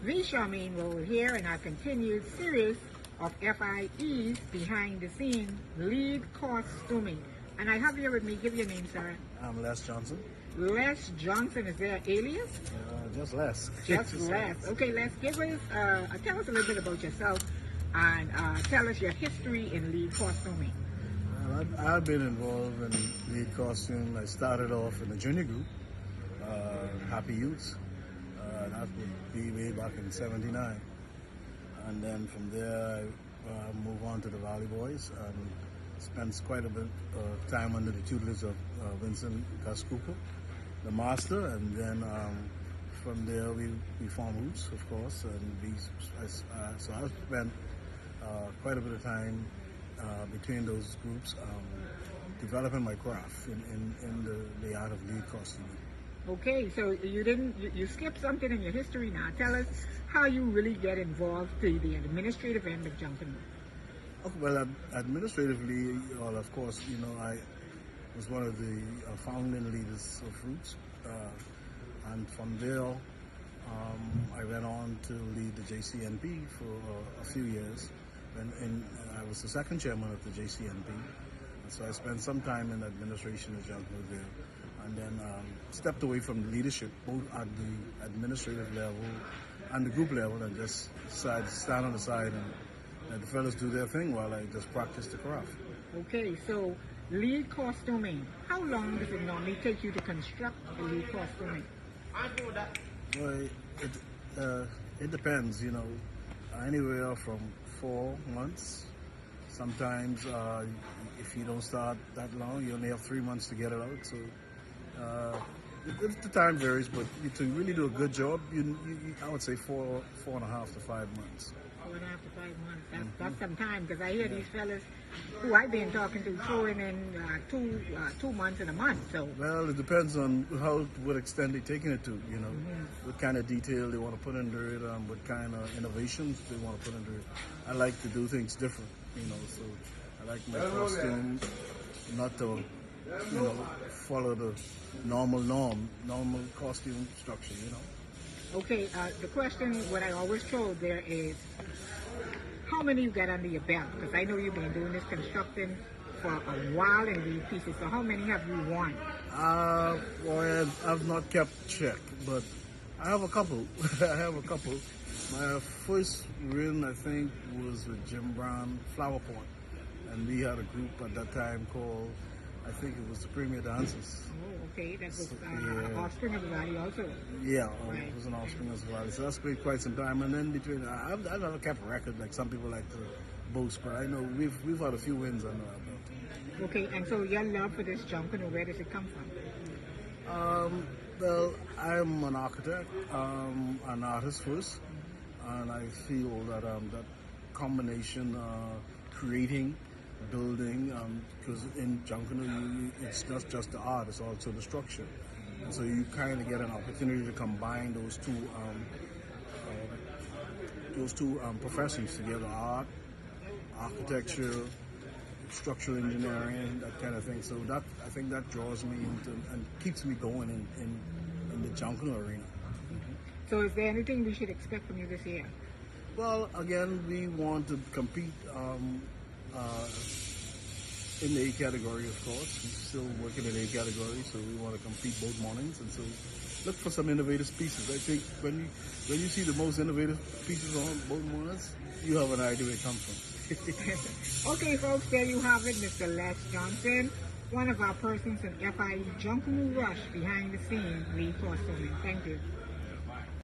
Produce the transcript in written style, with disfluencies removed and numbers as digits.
V. Charmaine Roll here in our continued series of FIE's behind the scene lead costuming. And I have here with me, give your name, sir. I'm Les Johnson. Les Johnson, is there an alias? Just Les. Just Les. Okay, Les, give us, tell us a little bit about yourself and tell us your history in lead costuming. I've been involved in lead costume. I started off in the junior group, Happy Youths. That would be way back in '79. And then from there, I moved on to the Valley Boys and spent quite a bit of time under the tutelage of Vincent Gus Cooper, the master. And then from there, we formed Roots, of course. And so I've spent quite a bit of time between those groups developing my craft in the art of lead costuming. Okay, so you skipped something in your history now. Tell us how you really get involved to the administrative end of Junkanoo. Okay, well, administratively, well, of course, I was one of the founding leaders of Roots, and from there, I went on to lead the JCNP for a few years, and I was the second chairman of the JCNP, and so I spent some time in administration at Junkanoo there. And then stepped away from the leadership, both at the administrative level and the group level, and just decided to stand on the side and let the fellas do their thing while I just practice the craft. Okay, so lead costuming, how long does it normally take you to construct a lead costuming? Well, it depends, anywhere from 4 months. Sometimes if you don't start that long, you only have 3 months to get it out. So the time varies, but to really do a good job, I would say 4.5 to 5 months. 4.5 to 5 months. That's some time, because I hear these fellas who I've been talking to throwing in 2 months and a month. So well, it depends on what extent they're taking it to. What kind of detail they want to put into it, what kind of innovations they want to put into it. I like to do things different, so I like my costume not to follow the normal costume structure, Okay, the question, what I always throw there is, how many you got under your belt? Because I know you've been doing this constructing for a while in these pieces, so how many have you won? Well, I've not kept check, but I have a couple. My first win, I think, was with Jim Brown Flower Pot, and we had a group at that time called, I think it was the Premier Dancers. Oh, okay. That was Offspring of the Valley also. Yeah, right. It was an Offspring of the Valley. So that's quite some time. And then between, I've never kept a record like some people like to boast, but I know we've had a few wins under our belt. Okay, and so your love for this Junkanoo, where does it come from? Well, I'm an architect, an artist first, and I feel that that combination, creating, building, because in Junkanoo it's not just the art, it's also the structure. And so you kind of get an opportunity to combine those two professions together: art, architecture, structural engineering, that kind of thing. So that, I think, that draws me into and keeps me going in the Junkanoo arena. So is there anything we should expect from you this year? Well, again, we want to compete in the A category, of course. We're still working in A category, so we want to compete both mornings, and so look for some innovative pieces. I think when you see the most innovative pieces on both mornings, you have an idea where it comes from. Okay, folks, there you have it, Mr. Les Johnson, one of our persons in F.I.E Junkanoo Rush behind the scenes lead costuming. Thank you.